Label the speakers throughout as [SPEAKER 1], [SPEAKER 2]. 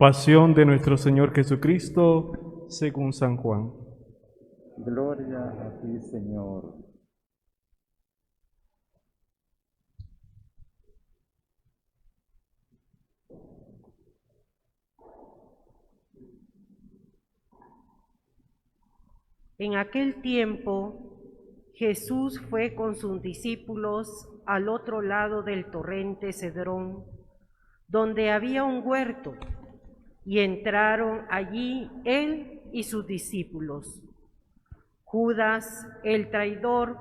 [SPEAKER 1] Pasión de nuestro Señor Jesucristo, según San Juan.
[SPEAKER 2] Gloria a ti, Señor.
[SPEAKER 3] En aquel tiempo, Jesús fue con sus discípulos al otro lado del torrente Cedrón, donde había un huerto, y entraron allí él y sus discípulos. Judas, el traidor,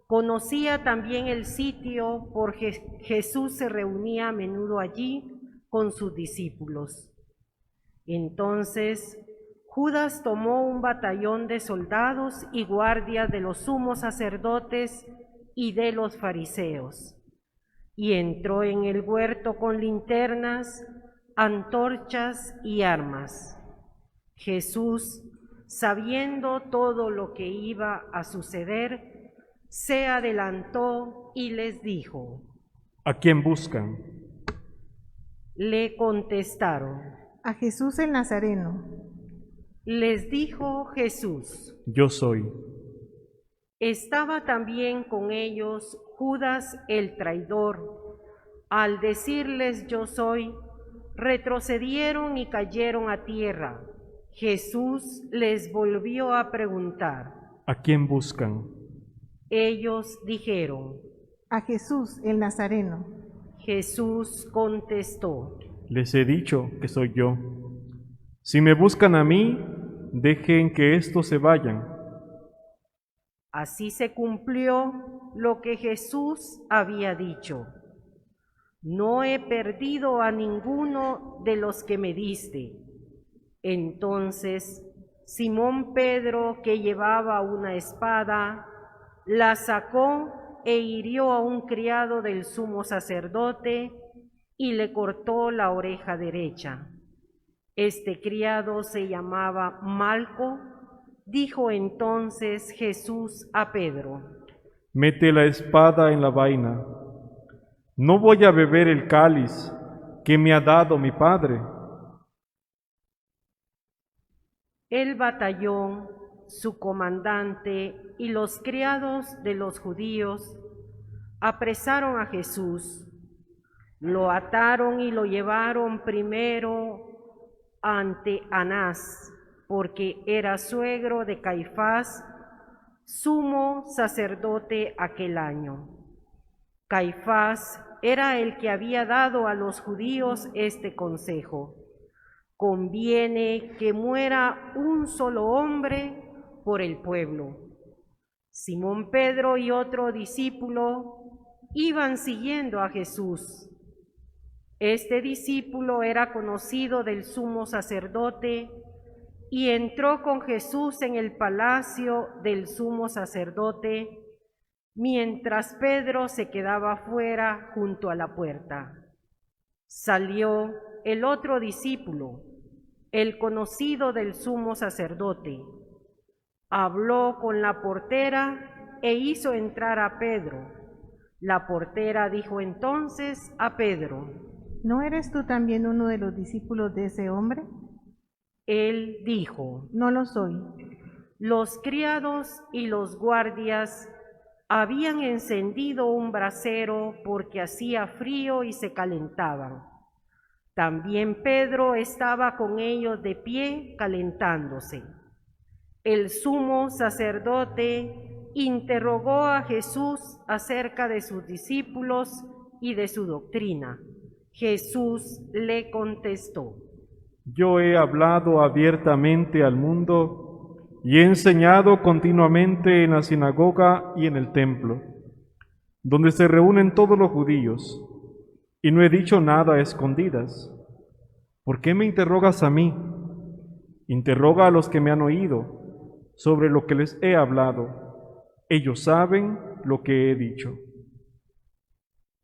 [SPEAKER 3] conocía también el sitio porque Jesús se reunía a menudo allí con sus discípulos. Entonces, Judas tomó un batallón de soldados y guardias de los sumos sacerdotes y de los fariseos, y entró en el huerto con linternas, antorchas y armas. Jesús, sabiendo todo lo que iba a suceder, se adelantó y les dijo:
[SPEAKER 1] ¿A quién buscan?
[SPEAKER 3] Le contestaron.
[SPEAKER 4] A Jesús el Nazareno.
[SPEAKER 3] Les dijo Jesús:
[SPEAKER 1] Yo soy.
[SPEAKER 3] Estaba también con ellos Judas el traidor. Al decirles yo soy, retrocedieron y cayeron a tierra. Jesús les volvió a preguntar.
[SPEAKER 1] ¿A quién buscan?
[SPEAKER 3] Ellos dijeron.
[SPEAKER 4] A Jesús el Nazareno.
[SPEAKER 3] Jesús contestó.
[SPEAKER 1] Les he dicho que soy yo. Si me buscan a mí, dejen que estos se vayan.
[SPEAKER 3] Así se cumplió lo que Jesús había dicho: no he perdido a ninguno de los que me diste. Entonces Simón Pedro, que llevaba una espada, la sacó e hirió a un criado del sumo sacerdote y le cortó la oreja derecha. Este criado se llamaba Malco. Dijo entonces Jesús a Pedro:
[SPEAKER 1] Mete la espada en la vaina. No voy a beber el cáliz que me ha dado mi Padre.
[SPEAKER 3] El batallón, su comandante y los criados de los judíos apresaron a Jesús, lo ataron y lo llevaron primero ante Anás, porque era suegro de Caifás, sumo sacerdote aquel año. Caifás era el que había dado a los judíos este consejo: conviene que muera un solo hombre por el pueblo. Simón Pedro y otro discípulo iban siguiendo a Jesús. Este discípulo era conocido del sumo sacerdote y entró con Jesús en el palacio del sumo sacerdote, mientras Pedro se quedaba fuera junto a la puerta. Salió el otro discípulo, el conocido del sumo sacerdote, habló con la portera e hizo entrar a Pedro. La portera dijo entonces a Pedro:
[SPEAKER 4] ¿No eres tú también uno de los discípulos de ese hombre?
[SPEAKER 3] Él dijo:
[SPEAKER 4] No lo soy.
[SPEAKER 3] Los criados y los guardias habían encendido un brasero porque hacía frío y se calentaban. También Pedro estaba con ellos de pie calentándose. El sumo sacerdote interrogó a Jesús acerca de sus discípulos y de su doctrina. Jesús le contestó:
[SPEAKER 1] Yo he hablado abiertamente al mundo y he enseñado continuamente en la sinagoga y en el templo, donde se reúnen todos los judíos, y no he dicho nada a escondidas. ¿Por qué me interrogas a mí? Interroga a los que me han oído sobre lo que les he hablado. Ellos saben lo que he dicho.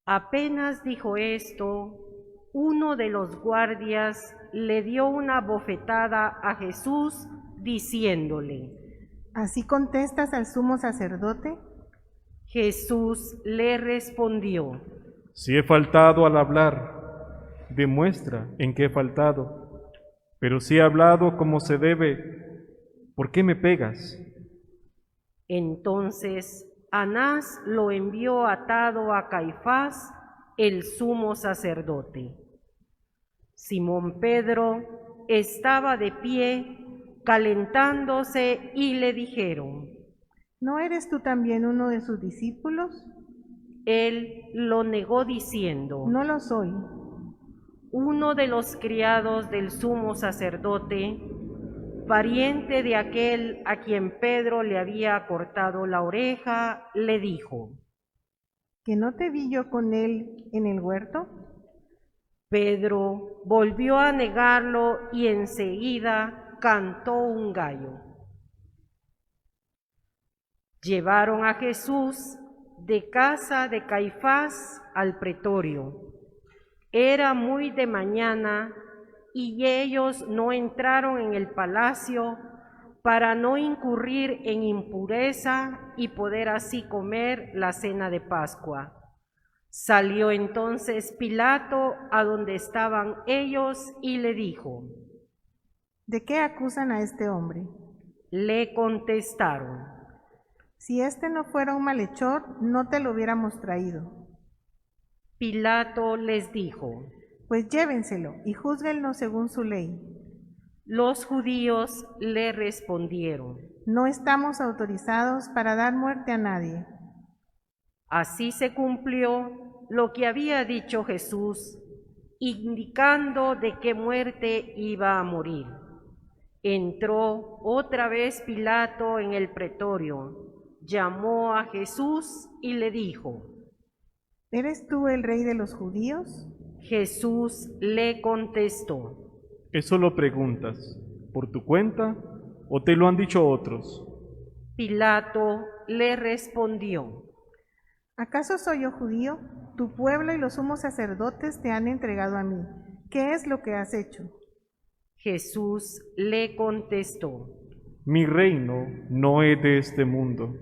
[SPEAKER 3] Apenas dijo esto, uno de los guardias le dio una bofetada a Jesús, diciéndole:
[SPEAKER 4] ¿Así contestas al sumo sacerdote?
[SPEAKER 3] Jesús le respondió:
[SPEAKER 1] Si he faltado al hablar, demuestra en qué he faltado. Pero si he hablado como se debe, ¿por qué me pegas?
[SPEAKER 3] Entonces Anás lo envió atado a Caifás, el sumo sacerdote. Simón Pedro estaba de pie, calentándose, y le dijeron:
[SPEAKER 4] ¿No eres tú también uno de sus discípulos?
[SPEAKER 3] Él lo negó diciendo:
[SPEAKER 4] No lo soy.
[SPEAKER 3] Uno de los criados del sumo sacerdote, pariente de aquel a quien Pedro le había cortado la oreja, le dijo:
[SPEAKER 4] ¿Que no te vi yo con él en el huerto?
[SPEAKER 3] Pedro volvió a negarlo y enseguida cantó un gallo. Llevaron a Jesús de casa de Caifás al pretorio. Era muy de mañana y ellos no entraron en el palacio para no incurrir en impureza y poder así comer la cena de Pascua. Salió entonces Pilato a donde estaban ellos y le dijo:
[SPEAKER 4] ¿De qué acusan a este hombre?
[SPEAKER 3] Le contestaron:
[SPEAKER 4] Si este no fuera un malhechor, no te lo hubiéramos traído.
[SPEAKER 3] Pilato les dijo:
[SPEAKER 4] Pues llévenselo y júzguenlo según su ley.
[SPEAKER 3] Los judíos le respondieron:
[SPEAKER 4] No estamos autorizados para dar muerte a nadie.
[SPEAKER 3] Así se cumplió lo que había dicho Jesús, indicando de qué muerte iba a morir. Entró otra vez Pilato en el pretorio, llamó a Jesús y le dijo:
[SPEAKER 4] ¿Eres tú el rey de los judíos?
[SPEAKER 3] Jesús le contestó:
[SPEAKER 1] ¿Eso lo preguntas por tu cuenta o te lo han dicho otros?
[SPEAKER 3] Pilato le respondió:
[SPEAKER 4] ¿Acaso soy yo judío? Tu pueblo y los sumos sacerdotes te han entregado a mí. ¿Qué es lo que has hecho?
[SPEAKER 3] Jesús le contestó:
[SPEAKER 1] Mi reino no es de este mundo.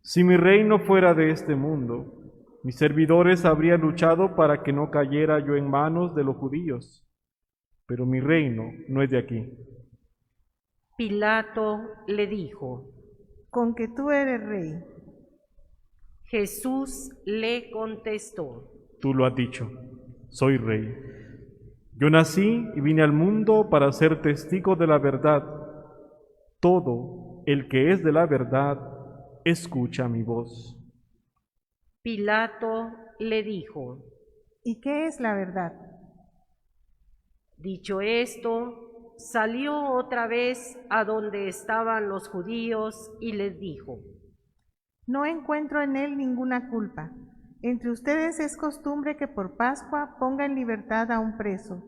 [SPEAKER 1] Si mi reino fuera de este mundo, mis servidores habrían luchado para que no cayera yo en manos de los judíos. Pero mi reino no es de aquí.
[SPEAKER 3] Pilato le dijo:
[SPEAKER 4] Con que tú eres rey.
[SPEAKER 3] Jesús le contestó:
[SPEAKER 1] Tú lo has dicho, soy rey. Yo nací y vine al mundo para ser testigo de la verdad. Todo el que es de la verdad, escucha mi voz.
[SPEAKER 3] Pilato le dijo:
[SPEAKER 4] ¿Y qué es la verdad?
[SPEAKER 3] Dicho esto, salió otra vez a donde estaban los judíos y les dijo:
[SPEAKER 4] No encuentro en él ninguna culpa. Entre ustedes es costumbre que por Pascua ponga en libertad a un preso.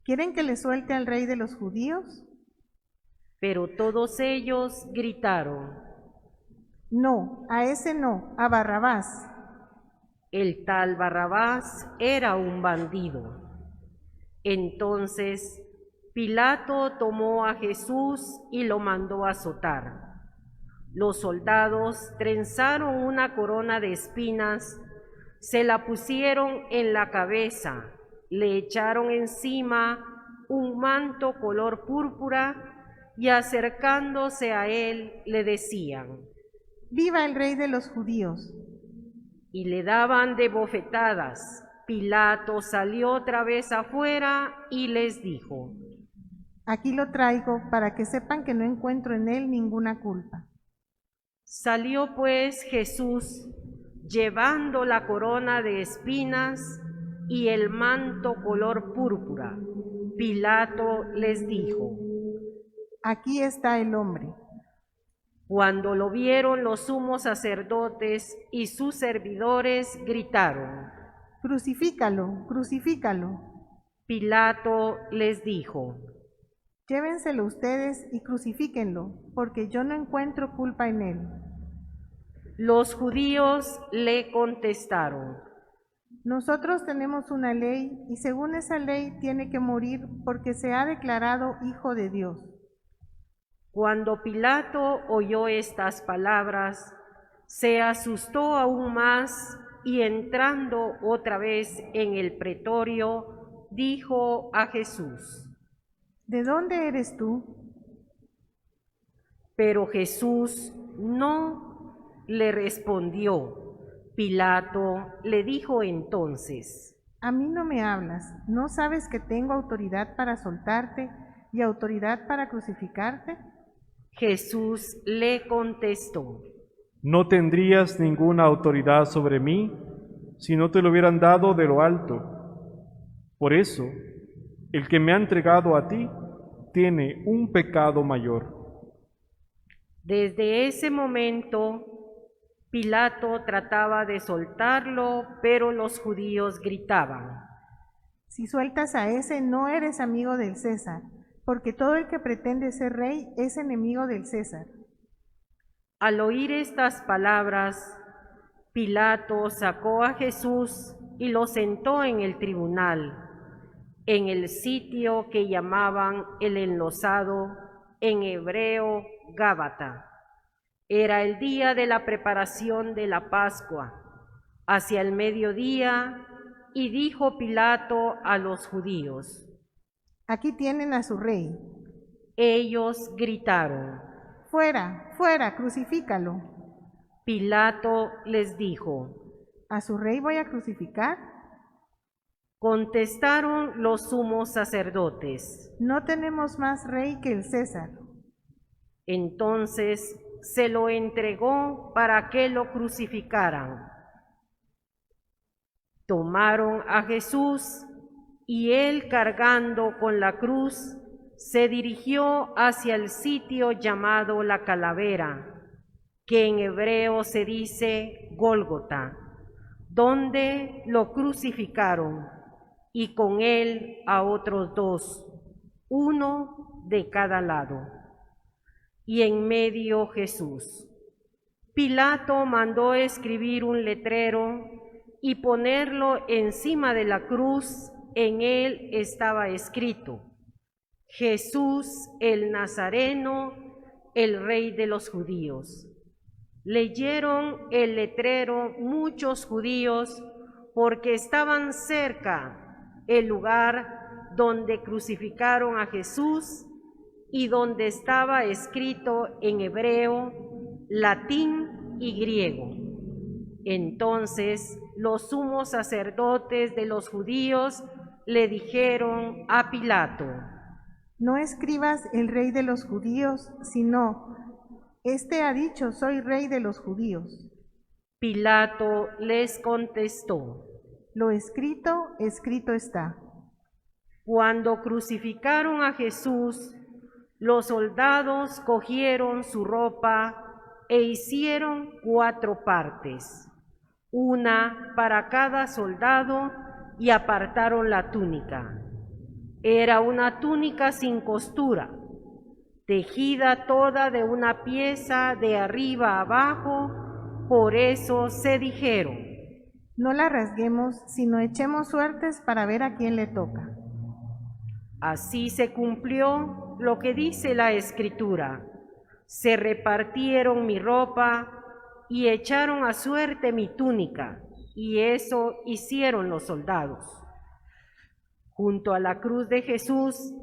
[SPEAKER 4] ¿Quieren que le suelte al rey de los judíos?
[SPEAKER 3] Pero todos ellos gritaron:
[SPEAKER 4] No, a ese no, a Barrabás.
[SPEAKER 3] El tal Barrabás era un bandido. Entonces Pilato tomó a Jesús y lo mandó azotar. Los soldados trenzaron una corona de espinas, se la pusieron en la cabeza, le echaron encima un manto color púrpura y acercándose a él le decían:
[SPEAKER 4] ¡Viva el rey de los judíos!
[SPEAKER 3] Y le daban de bofetadas. Pilato salió otra vez afuera y les dijo:
[SPEAKER 4] Aquí lo traigo para que sepan que no encuentro en él ninguna culpa.
[SPEAKER 3] Salió pues Jesús llevando la corona de espinas y el manto color púrpura. Pilato les dijo:
[SPEAKER 4] Aquí está el hombre.
[SPEAKER 3] Cuando lo vieron los sumos sacerdotes y sus servidores gritaron:
[SPEAKER 4] Crucifícalo, crucifícalo.
[SPEAKER 3] Pilato les dijo:
[SPEAKER 4] Llévenselo ustedes y crucifíquenlo, porque yo no encuentro culpa en él.
[SPEAKER 3] Los judíos le contestaron:
[SPEAKER 4] Nosotros tenemos una ley y según esa ley tiene que morir porque se ha declarado hijo de Dios.
[SPEAKER 3] Cuando Pilato oyó estas palabras, se asustó aún más y entrando otra vez en el pretorio, dijo a Jesús:
[SPEAKER 4] ¿De dónde eres tú?
[SPEAKER 3] Pero Jesús no le respondió. Pilato le dijo entonces:
[SPEAKER 4] A mí no me hablas. ¿No sabes que tengo autoridad para soltarte y autoridad para crucificarte?
[SPEAKER 3] Jesús le contestó:
[SPEAKER 1] No tendrías ninguna autoridad sobre mí si no te lo hubieran dado de lo alto. Por eso, el que me ha entregado a ti tiene un pecado mayor.
[SPEAKER 3] Desde ese momento, Pilato trataba de soltarlo, pero los judíos gritaban:
[SPEAKER 4] Si sueltas a ese, no eres amigo del César, porque todo el que pretende ser rey es enemigo del César.
[SPEAKER 3] Al oír estas palabras, Pilato sacó a Jesús y lo sentó en el tribunal, en el sitio que llamaban el Enlosado, en hebreo Gábata. Era el día de la preparación de la Pascua, hacia el mediodía, y dijo Pilato a los judíos:
[SPEAKER 4] Aquí tienen a su rey.
[SPEAKER 3] Ellos gritaron.
[SPEAKER 4] Fuera, fuera, crucifícalo.
[SPEAKER 3] Pilato les dijo:
[SPEAKER 4] ¿A su rey voy a crucificar?
[SPEAKER 3] Contestaron los sumos sacerdotes.
[SPEAKER 4] No tenemos más rey que el César.
[SPEAKER 3] Entonces se lo entregó para que lo crucificaran. Tomaron a Jesús y él, cargando con la cruz, se dirigió hacia el sitio llamado la Calavera, que en hebreo se dice Gólgota, donde lo crucificaron, y con él a otros dos, uno de cada lado, y en medio Jesús. Pilato mandó escribir un letrero y ponerlo encima de la cruz. En él estaba escrito: Jesús el Nazareno, el Rey de los judíos. Leyeron el letrero muchos judíos porque estaban cerca el lugar donde crucificaron a Jesús y donde estaba escrito en hebreo, latín y griego. Entonces los sumos sacerdotes de los judíos le dijeron a Pilato:
[SPEAKER 4] No escribas el rey de los judíos, sino, este ha dicho, soy rey de los judíos.
[SPEAKER 3] Pilato les contestó:
[SPEAKER 4] Lo escrito, escrito está.
[SPEAKER 3] Cuando crucificaron a Jesús, los soldados cogieron su ropa e hicieron 4 partes, una para cada soldado, y apartaron la túnica. Era una túnica sin costura, tejida toda de una pieza de arriba a abajo. Por eso se dijeron:
[SPEAKER 4] No la rasguemos, sino echemos suertes para ver a quién le toca.
[SPEAKER 3] Así se cumplió lo que dice la Escritura: se repartieron mi ropa y echaron a suerte mi túnica, y eso hicieron los soldados. Junto a la cruz de Jesús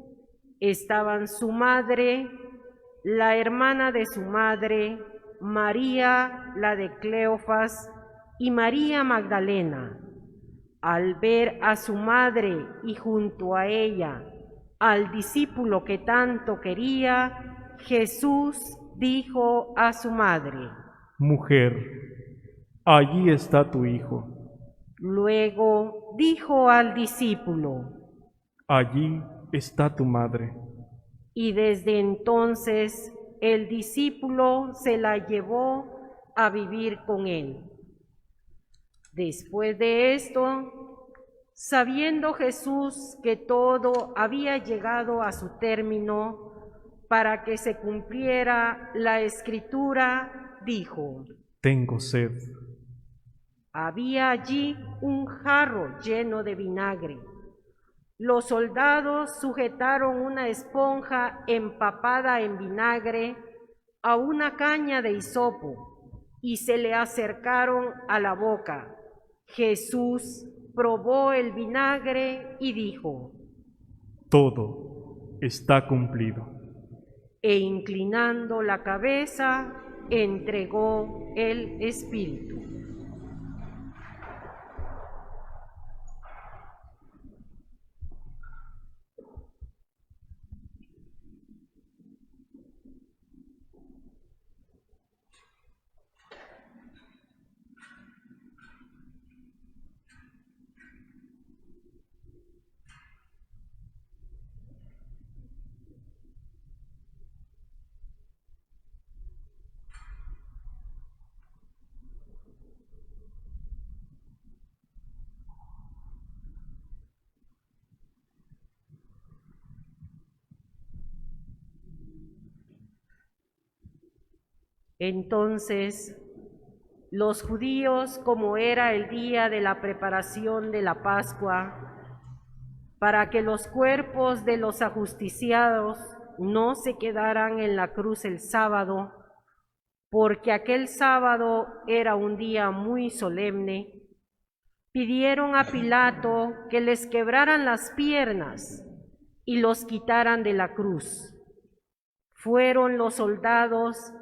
[SPEAKER 3] estaban su madre, la hermana de su madre, María, la de Cleofas, y María Magdalena. Al ver a su madre y junto a ella al discípulo que tanto quería, Jesús dijo a su madre:
[SPEAKER 1] Mujer, allí está tu hijo.
[SPEAKER 3] Luego dijo al discípulo:
[SPEAKER 1] Allí está tu madre.
[SPEAKER 3] Y desde entonces el discípulo se la llevó a vivir con él. Después de esto, sabiendo Jesús que todo había llegado a su término, para que se cumpliera la Escritura, dijo:
[SPEAKER 1] Tengo sed.
[SPEAKER 3] Había allí un jarro lleno de vinagre. Los soldados sujetaron una esponja empapada en vinagre a una caña de hisopo y se le acercaron a la boca. Jesús probó el vinagre y dijo:
[SPEAKER 1] Todo está cumplido.
[SPEAKER 3] E inclinando la cabeza, entregó el espíritu. Entonces, los judíos, como era el día de la preparación de la Pascua, para que los cuerpos de los ajusticiados no se quedaran en la cruz el sábado, porque aquel sábado era un día muy solemne, pidieron a Pilato que les quebraran las piernas y los quitaran de la cruz. Fueron los soldados,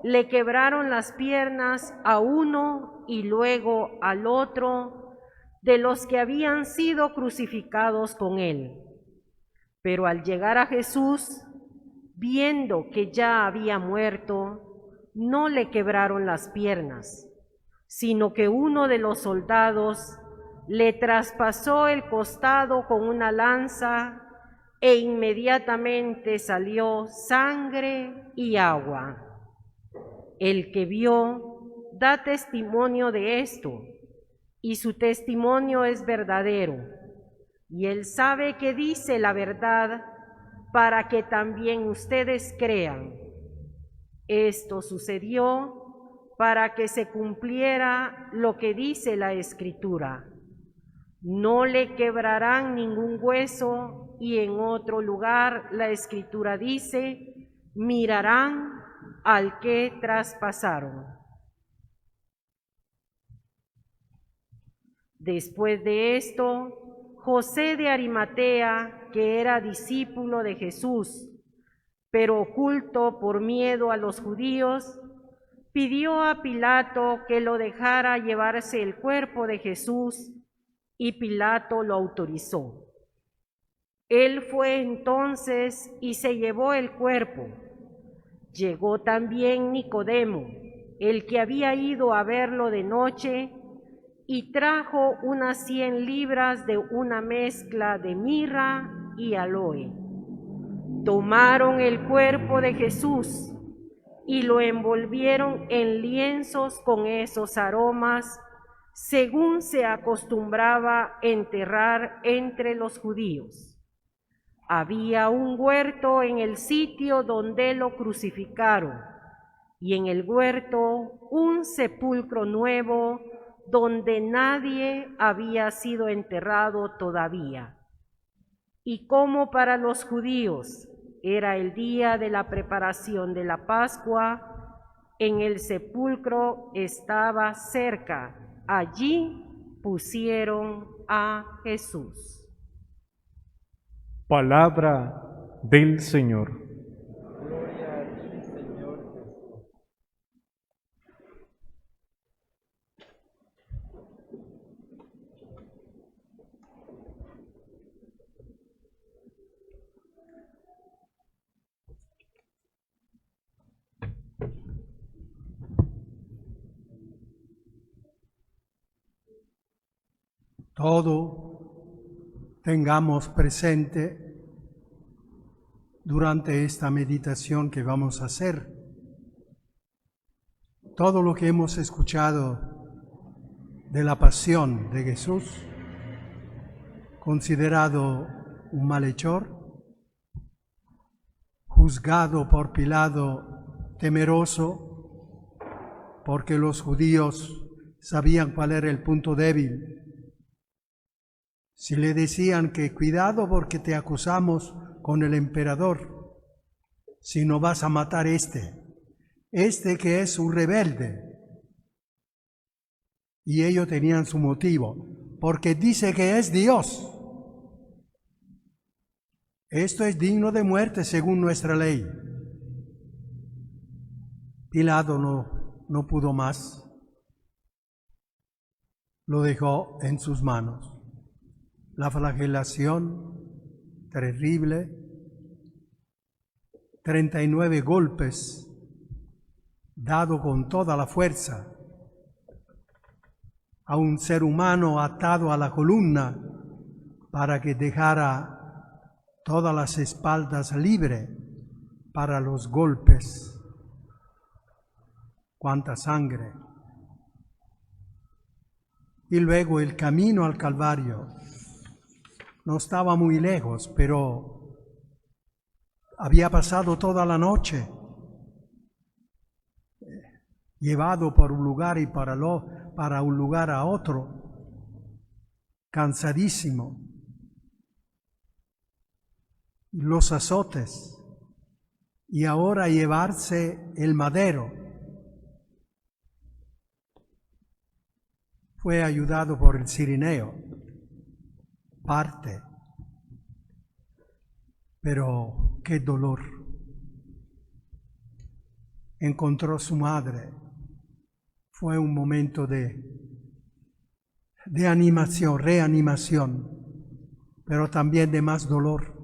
[SPEAKER 3] le quebraron las piernas a uno y luego al otro de los que habían sido crucificados con él. Pero al llegar a Jesús, viendo que ya había muerto, no le quebraron las piernas, sino que uno de los soldados le traspasó el costado con una lanza e inmediatamente salió sangre y agua. El que vio da testimonio de esto, y su testimonio es verdadero, y él sabe que dice la verdad para que también ustedes crean. Esto sucedió para que se cumpliera lo que dice la Escritura: no le quebrarán ningún hueso, y en otro lugar la Escritura dice: mirarán al que traspasaron. Después de esto, José de Arimatea, que era discípulo de Jesús, pero oculto por miedo a los judíos, pidió a Pilato que lo dejara llevarse el cuerpo de Jesús, y Pilato lo autorizó. Él fue entonces y se llevó el cuerpo. Llegó también Nicodemo, el que había ido a verlo de noche, y trajo unas 100 libras de una mezcla de mirra y aloe. Tomaron el cuerpo de Jesús y lo envolvieron en lienzos con esos aromas, según se acostumbraba enterrar entre los judíos. Había un huerto en el sitio donde lo crucificaron, y en el huerto un sepulcro nuevo donde nadie había sido enterrado todavía. Y como para los judíos era el día de la preparación de la Pascua, en el sepulcro estaba cerca. Allí pusieron a Jesús.
[SPEAKER 1] Palabra del Señor.
[SPEAKER 2] Gloria a ti, Señor Jesús.
[SPEAKER 5] Todo tengamos presente durante esta meditación que vamos a hacer. Todo lo que hemos escuchado de la pasión de Jesús, considerado un malhechor, juzgado por Pilato temeroso, porque los judíos sabían cuál era el punto débil. Si le decían que cuidado porque te acusamos con el emperador, si no vas a matar este que es un rebelde. Y ellos tenían su motivo, porque dice que es Dios. esto es digno de muerte según nuestra ley. Pilato no pudo más. Lo dejó en sus manos. La flagelación terrible, 39 golpes dado con toda la fuerza a un ser humano atado a la columna para que dejara todas las espaldas libres para los golpes. Cuánta sangre. Y luego el camino al Calvario no estaba muy lejos, pero había pasado toda la noche, llevado por un lugar y para un lugar a otro, cansadísimo. Los azotes, y ahora llevarse el madero. Fue ayudado por el cirineo, parte, pero qué dolor. Encontró su madre, fue un momento de animación, reanimación, pero también de más dolor.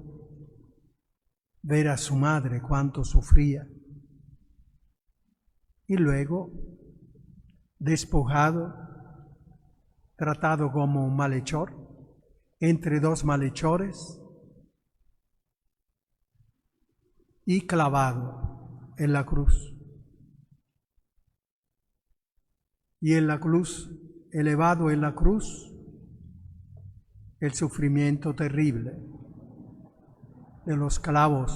[SPEAKER 5] Ver a su madre cuánto sufría. Y luego, despojado, tratado como un malhechor, entre dos malhechores, y clavado en la cruz. Y en la cruz, elevado en la cruz, el sufrimiento terrible de los clavos,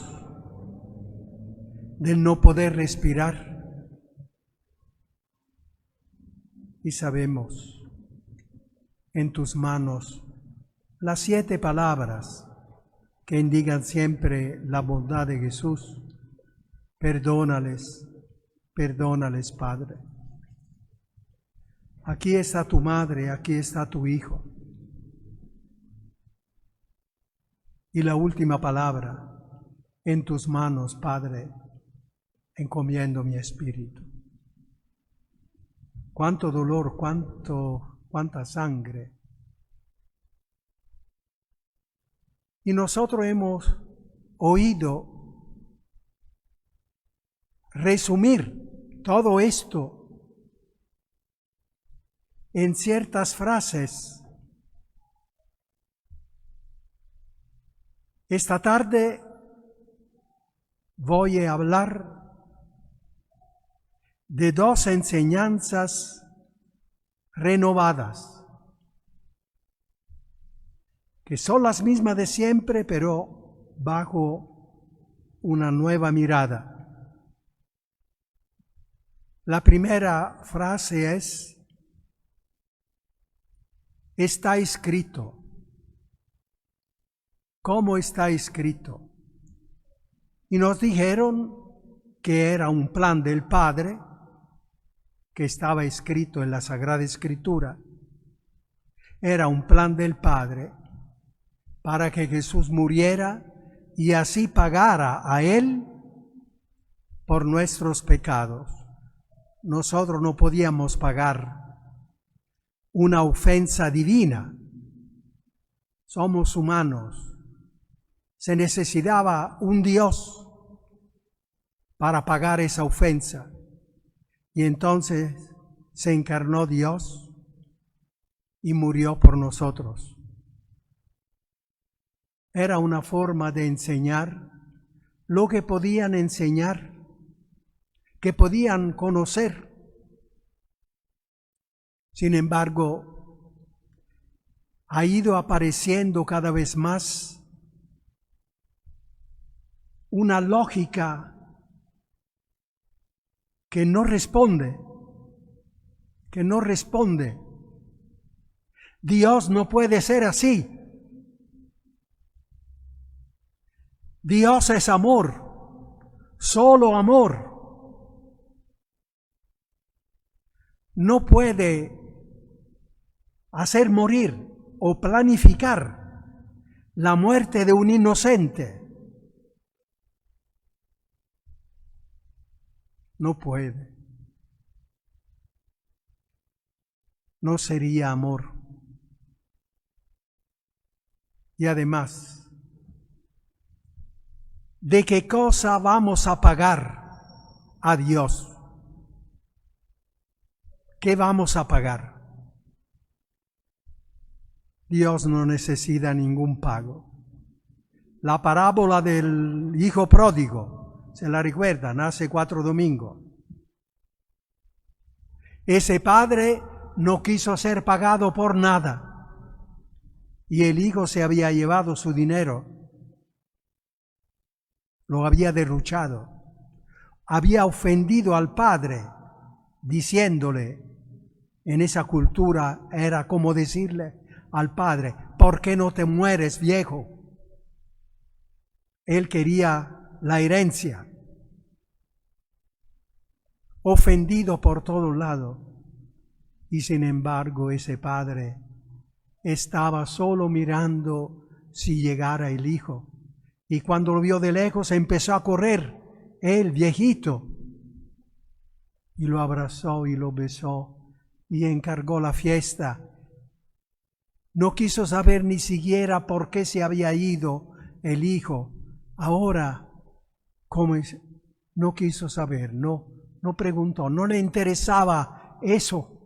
[SPEAKER 5] del no poder respirar. Y sabemos, en tus manos, las 7 palabras que indican siempre la bondad de Jesús. Perdónales, perdónales, Padre. Aquí está tu madre, aquí está tu hijo. Y la última palabra, en tus manos, Padre, encomiendo mi espíritu. Cuánto dolor, cuánta sangre. Y nosotros hemos oído resumir todo esto en ciertas frases. Esta tarde voy a hablar de 2 enseñanzas renovadas, que son las mismas de siempre, pero bajo una nueva mirada. La primera frase es: está escrito. ¿Cómo está escrito? Y nos dijeron que era un plan del Padre, que estaba escrito en la Sagrada Escritura. Era un plan del Padre para que Jesús muriera y así pagara a Él por nuestros pecados. Nosotros no podíamos pagar una ofensa divina. Somos humanos. Se necesitaba un Dios para pagar esa ofensa. Y entonces se encarnó Dios y murió por nosotros. Era una forma de enseñar lo que podían enseñar, que podían conocer. Sin embargo, ha ido apareciendo cada vez más una lógica que no responde. Dios no puede ser así. Dios es amor, solo amor. No puede hacer morir o planificar la muerte de un inocente. No puede. No sería amor. Y además, ¿de qué cosa vamos a pagar a Dios? ¿Qué vamos a pagar? Dios no necesita ningún pago. La parábola del hijo pródigo, ¿se la recuerdan? Hace 4 domingos. Ese padre no quiso ser pagado por nada. Y el hijo se había llevado su dinero. Lo había derrochado. Había ofendido al padre, diciéndole, en esa cultura era como decirle al padre, ¿por qué no te mueres, viejo? Él quería la herencia. Ofendido por todos lados. Y sin embargo ese padre estaba solo mirando si llegara el hijo. Y cuando lo vio de lejos empezó a correr, el viejito, y lo abrazó y lo besó y encargó la fiesta. No quiso saber ni siquiera por qué se había ido el hijo. Ahora, ¿cómo es? No quiso saber, no preguntó, no le interesaba eso.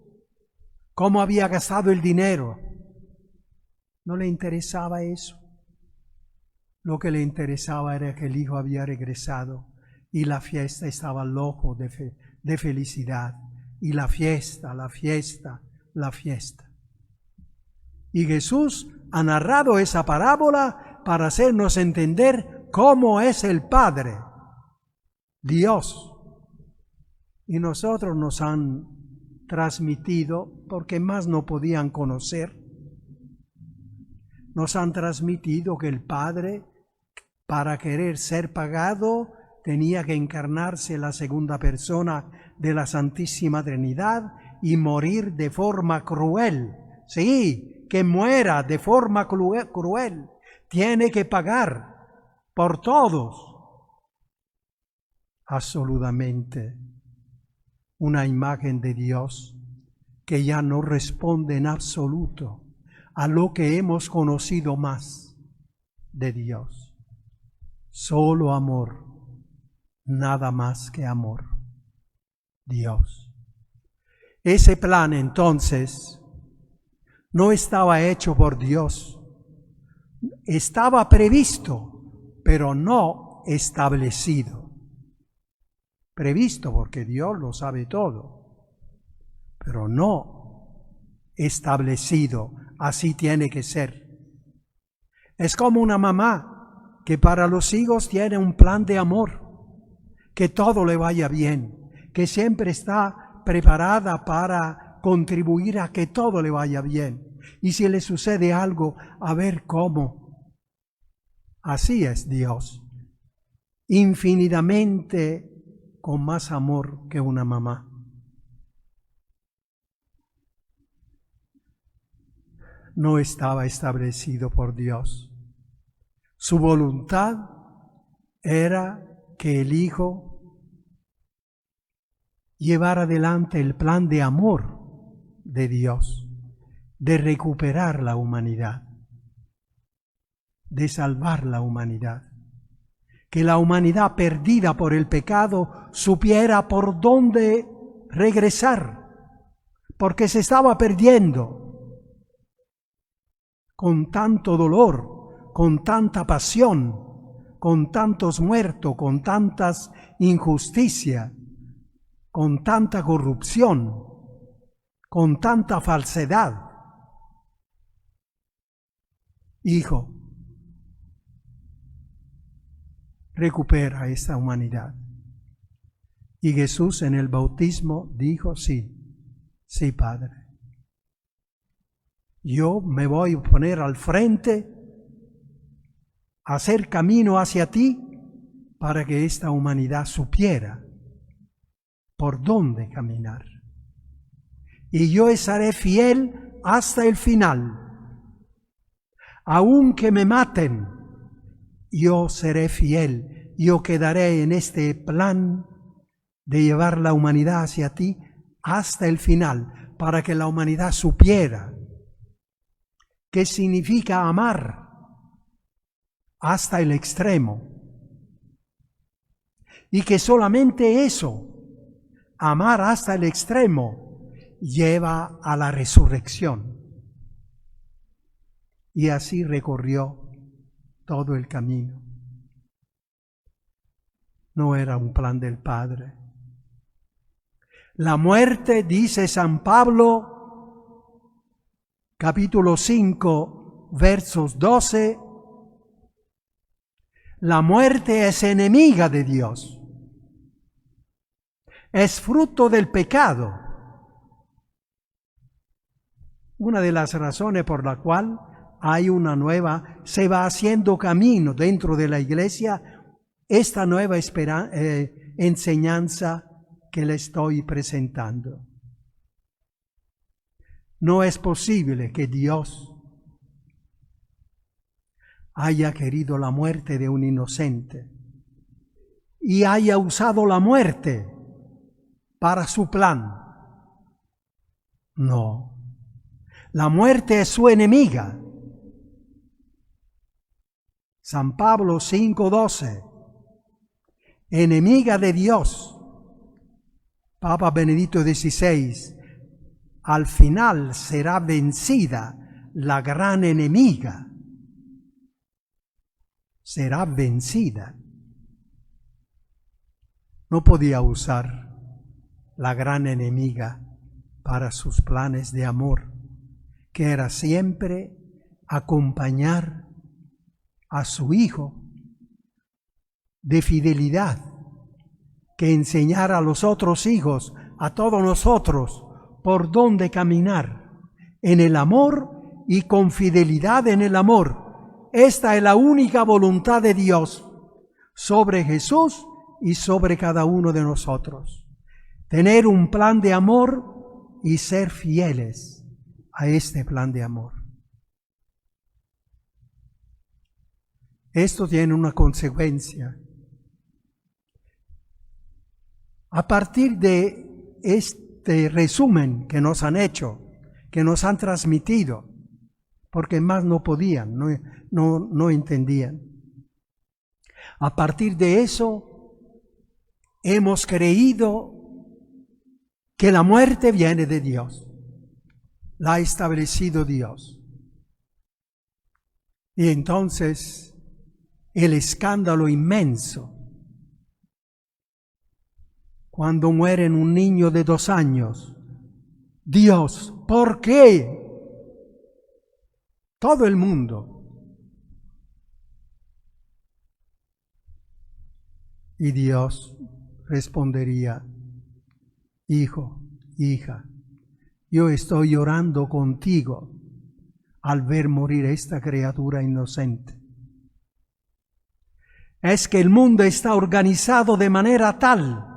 [SPEAKER 5] ¿Cómo había gastado el dinero? No le interesaba eso. Lo que le interesaba era que el hijo había regresado y la fiesta estaba loco de felicidad. Y la fiesta. Y Jesús ha narrado esa parábola para hacernos entender cómo es el Padre, Dios. Y nosotros nos han transmitido, porque más no podían conocer, nos han transmitido que el Padre, para querer ser pagado, tenía que encarnarse la segunda persona de la Santísima Trinidad y morir de forma cruel. Sí, que muera de forma cruel. Tiene que pagar por todos. Absolutamente una imagen de Dios que ya no responde en absoluto a lo que hemos conocido más de Dios. Solo amor, nada más que amor. Dios. Ese plan entonces no estaba hecho por Dios. Estaba previsto, pero no establecido. Previsto porque Dios lo sabe todo, pero no establecido. Así tiene que ser. Es como una mamá que para los hijos tiene un plan de amor, que todo le vaya bien, que siempre está preparada para contribuir a que todo le vaya bien. Y si le sucede algo, a ver cómo. Así es Dios, infinitamente con más amor que una mamá. No estaba establecido por Dios. Su voluntad era que el Hijo llevara adelante el plan de amor de Dios, de recuperar la humanidad, de salvar la humanidad. Que la humanidad perdida por el pecado supiera por dónde regresar, porque se estaba perdiendo con tanto dolor, con tanta pasión, con tantos muertos, con tantas injusticias, con tanta corrupción, con tanta falsedad. Hijo, recupera esta humanidad. Y Jesús en el bautismo dijo, sí, Padre. Yo me voy a poner al frente, a hacer camino hacia ti, para que esta humanidad supiera por dónde caminar. Y yo estaré fiel hasta el final. Aunque me maten, yo seré fiel. Yo quedaré en este plan de llevar la humanidad hacia ti hasta el final, para que la humanidad supiera qué significa amar hasta el extremo. Y que solamente eso, amar hasta el extremo, lleva a la resurrección. Y así recorrió todo el camino. No era un plan del Padre. La muerte, dice San Pablo, capítulo 5, versos 12, la muerte es enemiga de Dios. Es fruto del pecado. Una de las razones por la cual hay una nueva, se va haciendo camino dentro de la Iglesia, esta nueva enseñanza que le estoy presentando. No es posible que Dios haya querido la muerte de un inocente y haya usado la muerte para su plan. No, la muerte es su enemiga. San Pablo 5:12, enemiga de Dios. Papa Benedicto XVI, al final será vencida la gran enemiga. Será vencida. No podía usar la gran enemiga para sus planes de amor, que era siempre acompañar a su hijo de fidelidad, que enseñara a los otros hijos, a todos nosotros, por dónde caminar en el amor y con fidelidad en el amor. Esta es la única voluntad de Dios sobre Jesús y sobre cada uno de nosotros. Tener un plan de amor y ser fieles a este plan de amor. Esto tiene una consecuencia. A partir de este resumen que nos han hecho, que nos han transmitido, porque más no podían, no entendían. A partir de eso, hemos creído que la muerte viene de Dios, la ha establecido Dios. Y entonces, el escándalo inmenso, cuando muere un niño de 2 años, Dios, ¿por qué? Todo el mundo. Y Dios respondería, hijo, hija, yo estoy llorando contigo al ver morir esta criatura inocente. Es que el mundo está organizado de manera tal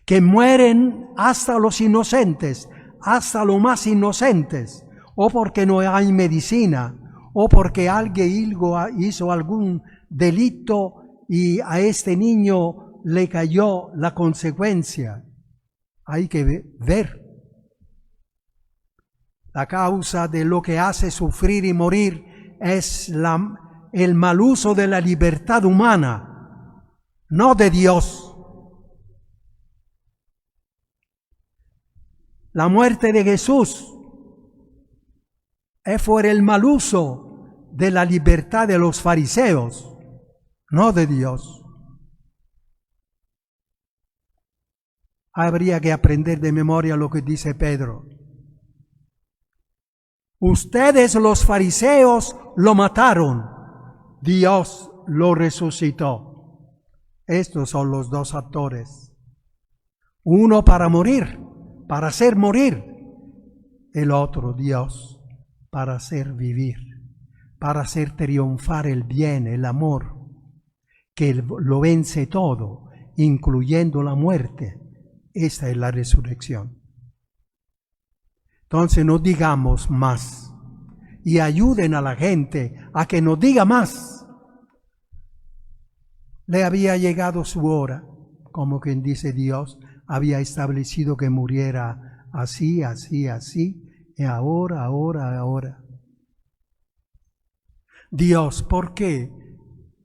[SPEAKER 5] que mueren hasta los inocentes, hasta los más inocentes, o porque no hay medicina, o porque alguien hizo algún delito y a este niño le cayó la consecuencia. Hay que ver. La causa de lo que hace sufrir y morir es el mal uso de la libertad humana, no de Dios. La muerte de Jesús fue el mal uso de la libertad de los fariseos, no de Dios. Habría que aprender de memoria lo que dice Pedro. Ustedes los fariseos lo mataron, Dios lo resucitó. Estos son los 2 actores. Uno para morir, para hacer morir. El otro, Dios, para hacer vivir, para hacer triunfar el bien, el amor, que lo vence todo, incluyendo la muerte. Esta es la resurrección. Entonces no digamos más y ayuden a la gente a que nos diga más. Le había llegado su hora, como quien dice Dios había establecido que muriera así, así, así, y ahora. Dios, ¿por qué?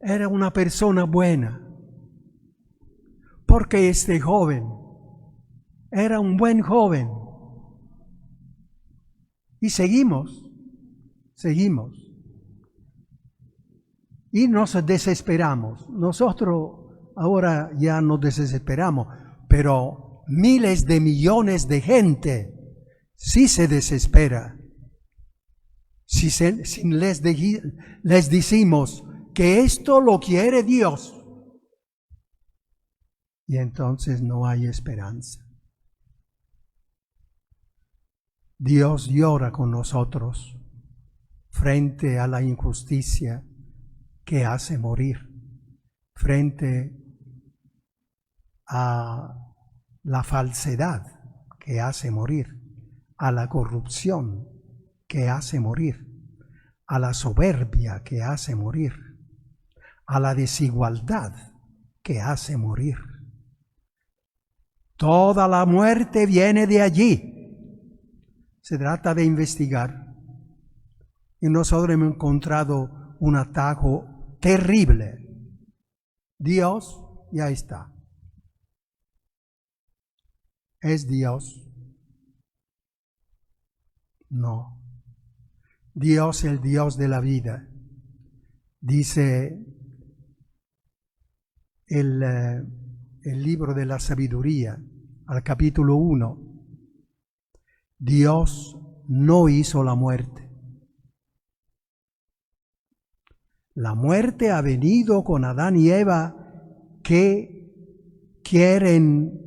[SPEAKER 5] Era una persona buena. Porque este joven era un buen joven. Y seguimos. Y nos desesperamos. Nosotros ahora ya nos desesperamos, pero miles de millones de gente sí se desespera. Si les decimos que esto lo quiere Dios, y entonces no hay esperanza. Dios llora con nosotros frente a la injusticia que hace morir, frente a la falsedad que hace morir, a la corrupción que hace morir, a la soberbia que hace morir, a la desigualdad que hace morir. Toda la muerte viene de allí. Se trata de investigar. Y nosotros hemos encontrado un atajo terrible. Dios ya está. ¿Es Dios? No. Dios es el Dios de la vida. Dice el libro de la sabiduría, al capítulo 1, Dios no hizo la muerte. La muerte ha venido con Adán y Eva que quieren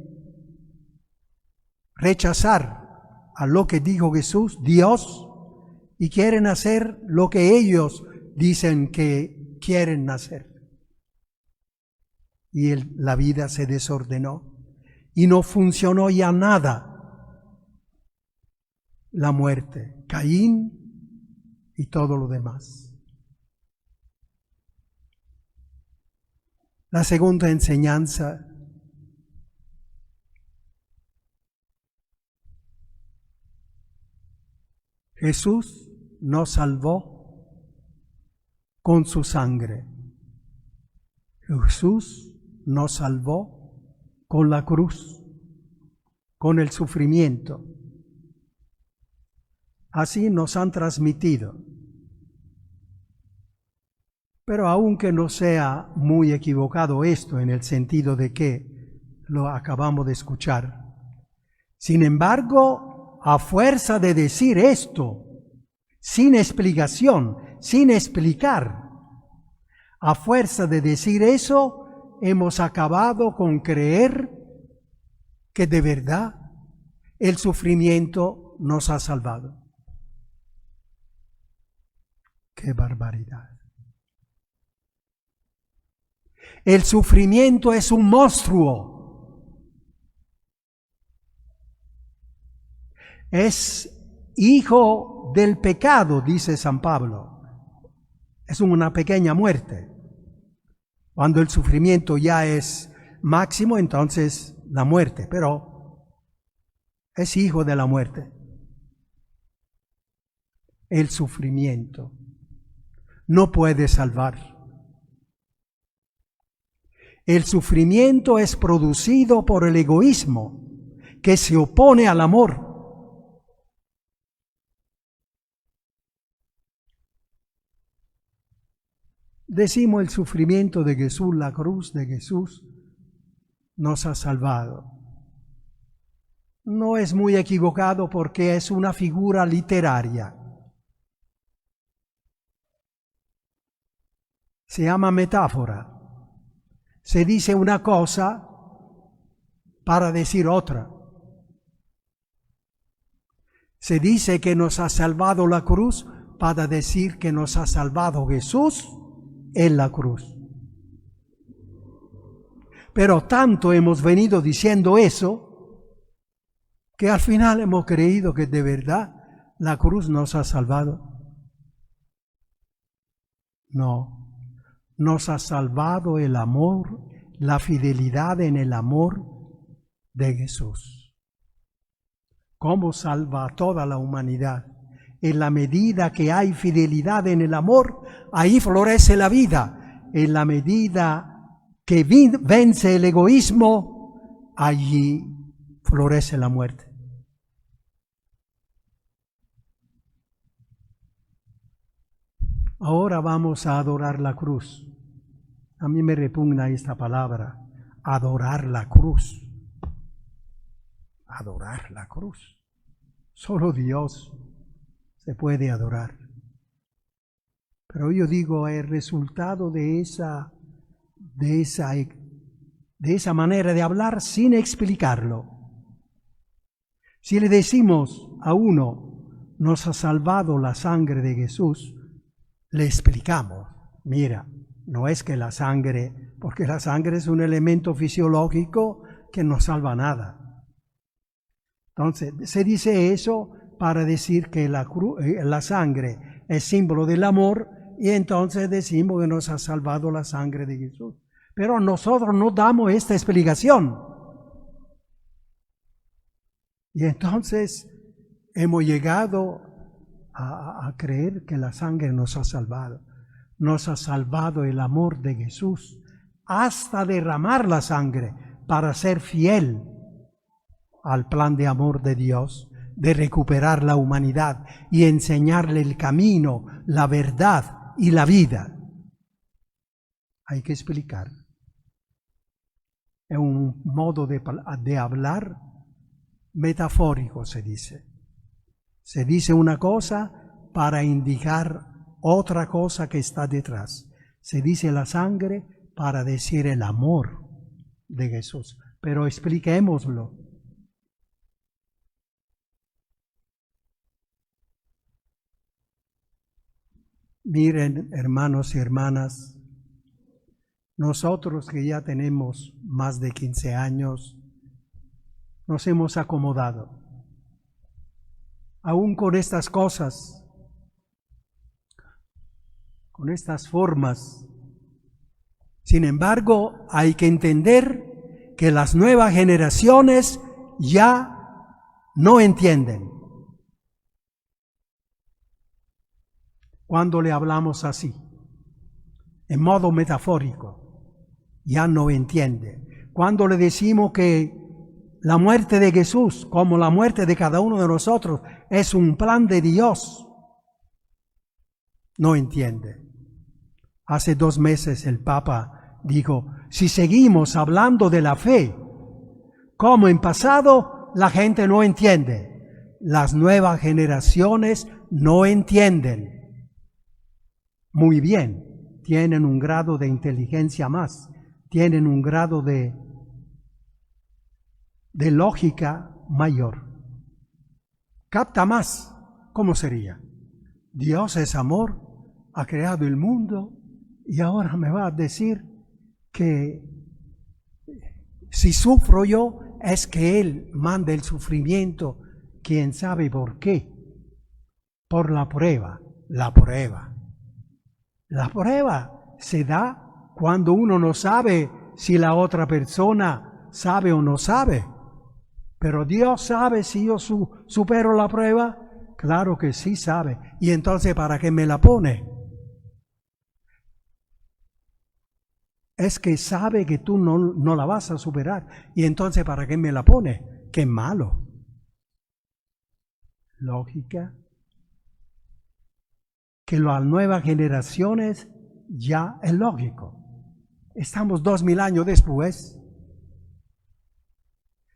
[SPEAKER 5] rechazar a lo que dijo Jesús, Dios, y quieren hacer lo que ellos dicen que quieren hacer. Y la vida se desordenó y no funcionó ya nada. La muerte, Caín y todo lo demás. La segunda enseñanza Jesús nos salvó con su sangre. Jesús nos salvó con la cruz, con el sufrimiento. Así nos han transmitido. Pero aunque no sea muy equivocado esto en el sentido de que lo acabamos de escuchar, sin embargo, a fuerza de decir esto, sin explicación, sin explicar, a fuerza de decir eso, hemos acabado con creer que de verdad el sufrimiento nos ha salvado. ¡Qué barbaridad! El sufrimiento es un monstruo. Es hijo del pecado, dice San Pablo. Es una pequeña muerte. Cuando el sufrimiento ya es máximo, entonces la muerte, pero es hijo de la muerte. El sufrimiento no puede salvar. El sufrimiento es producido por el egoísmo que se opone al amor. Decimos el sufrimiento de Jesús, la cruz de Jesús nos ha salvado. No es muy equivocado porque es una figura literaria. Se llama metáfora. Se dice una cosa para decir otra. Se dice que nos ha salvado la cruz para decir que nos ha salvado Jesús en la cruz. Pero tanto hemos venido diciendo eso que al final hemos creído que de verdad la cruz nos ha salvado. No. nos ha salvado el amor, la fidelidad en el amor de Jesús. ¿Cómo salva a toda la humanidad? En la medida que hay fidelidad en el amor, ahí florece la vida. En la medida que vence el egoísmo, allí florece la muerte. Ahora vamos a adorar la cruz. A mí me repugna esta palabra, adorar la cruz. Adorar la cruz. Solo Dios se puede adorar. Pero yo digo, el resultado de esa manera de hablar sin explicarlo. Si le decimos a uno, nos ha salvado la sangre de Jesús, le explicamos, mira, no es que la sangre, porque la sangre es un elemento fisiológico que no salva nada. Entonces, se dice eso para decir que la sangre es símbolo del amor y entonces decimos que nos ha salvado la sangre de Jesús. Pero nosotros no damos esta explicación. Y entonces hemos llegado a creer que la sangre nos ha salvado. Nos ha salvado el amor de Jesús hasta derramar la sangre para ser fiel al plan de amor de Dios, de recuperar la humanidad y enseñarle el camino, la verdad y la vida. Hay que explicar. Es un modo de hablar metafórico, se dice. Se dice una cosa para indicar otra cosa que está detrás. Se dice la sangre para decir el amor de Jesús. Pero expliquémoslo. Miren, hermanos y hermanas, nosotros que ya tenemos más de 15 años, nos hemos acomodado. Aún con estas cosas, con estas formas. Sin embargo, hay que entender que las nuevas generaciones ya no entienden. Cuando le hablamos así, en modo metafórico, ya no entiende. Cuando le decimos que la muerte de Jesús, como la muerte de cada uno de nosotros, es un plan de Dios, no entiende. Hace 2 meses el Papa dijo, si seguimos hablando de la fe, como en pasado, la gente no entiende. Las nuevas generaciones no entienden. Muy bien, tienen un grado de inteligencia más, tienen un grado de lógica mayor. Capta más. ¿Cómo sería? Dios es amor, ha creado el mundo y ahora me va a decir que si sufro yo es que Él manda el sufrimiento, quién sabe por qué. Por la prueba. La prueba se da cuando uno no sabe si la otra persona sabe o no sabe. Pero Dios sabe si yo supero la prueba. Claro que sí sabe. Y entonces, ¿para qué me la pone? Es que sabe que tú no la vas a superar. Y entonces, ¿para qué me la pone? ¡Qué malo! Lógica. Que las nuevas generaciones ya es lógico. Estamos 2000 años después.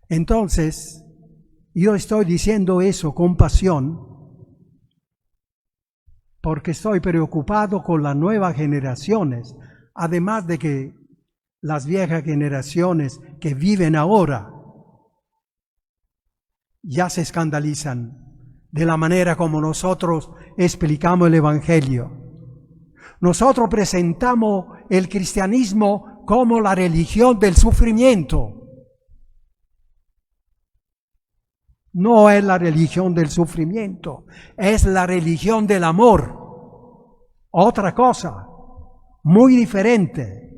[SPEAKER 5] Entonces, yo estoy diciendo eso con pasión porque estoy preocupado con las nuevas generaciones, además de que las viejas generaciones que viven ahora ya se escandalizan de la manera como nosotros explicamos el Evangelio. Nosotros presentamos el cristianismo como la religión del sufrimiento. No es la religión del sufrimiento, es la religión del amor. Otra cosa. muy diferente.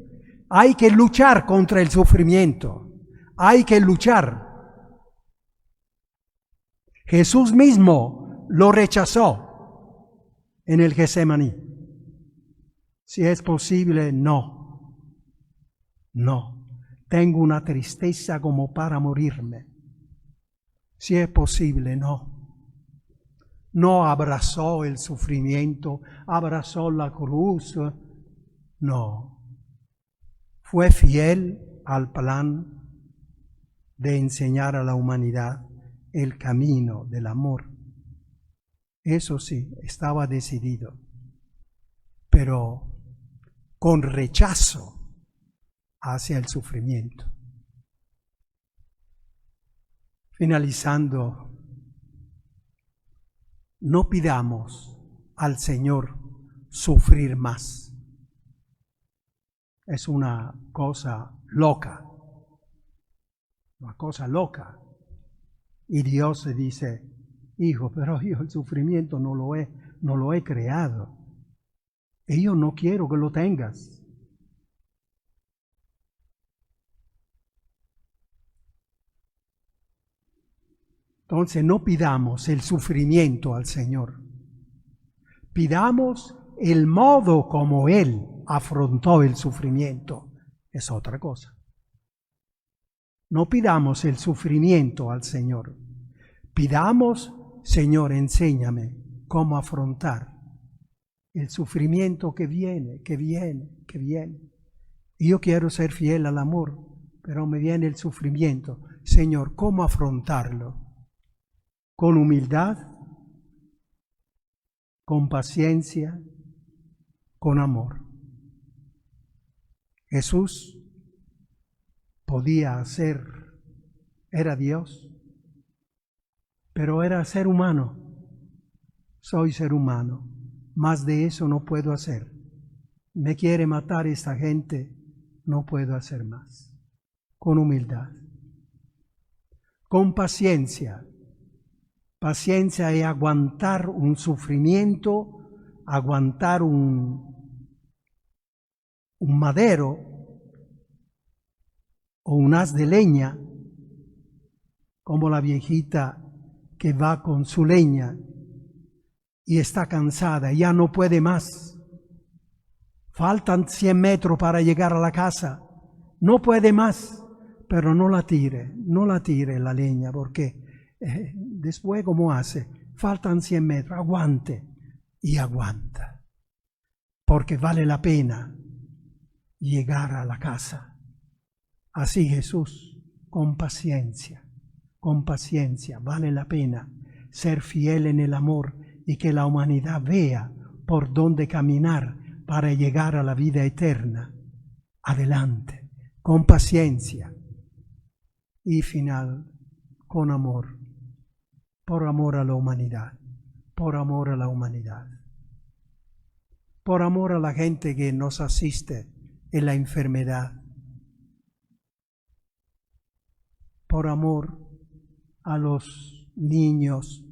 [SPEAKER 5] Hay que luchar contra el sufrimiento. Hay que luchar. Jesús mismo lo rechazó en el Getsemaní. Si es posible, no. No. Tengo una tristeza como para morirme. Si es posible, no. No abrazó el sufrimiento, abrazó la cruz. No. Fue fiel al plan de enseñar a la humanidad el camino del amor. Eso sí, estaba decidido, pero con rechazo hacia el sufrimiento. Finalizando, no pidamos al Señor sufrir más. Es una cosa loca. Una cosa loca. Y Dios se dice, hijo, pero yo el sufrimiento no lo he creado. Y yo no quiero que lo tengas. Entonces no pidamos el sufrimiento al Señor. Pidamos el modo como Él afrontó el sufrimiento. Es otra cosa. No pidamos el sufrimiento al Señor. Pidamos, Señor, enséñame cómo afrontar el sufrimiento que viene. Y yo quiero ser fiel al amor, pero me viene el sufrimiento. Señor, ¿cómo afrontarlo? Con humildad, con paciencia, con amor. Jesús podía hacer, era Dios, pero era ser humano. Soy ser humano, más de eso no puedo hacer. Me quiere matar esta gente, no puedo hacer más. Con humildad, con paciencia. Paciencia es aguantar un sufrimiento, aguantar un madero o un haz de leña, como la viejita que va con su leña y está cansada, ya no puede más. Faltan 100 metros para llegar a la casa, no puede más, pero no la tire la leña, porque después, ¿cómo hace? Faltan 100 metros, aguante y aguanta, porque vale la pena llegar a la casa. Así Jesús, con paciencia, vale la pena ser fiel en el amor y que la humanidad vea por dónde caminar para llegar a la vida eterna. Adelante, con paciencia y final, con amor. Por amor a la humanidad, por amor a la humanidad, por amor a la gente que nos asiste en la enfermedad, por amor a los niños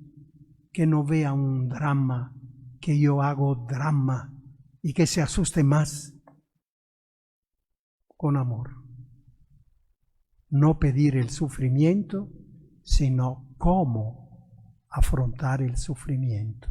[SPEAKER 5] que no vean un drama, que yo hago drama y que se asusten más, con amor. No pedir el sufrimiento, sino cómo afrontar el sufrimiento.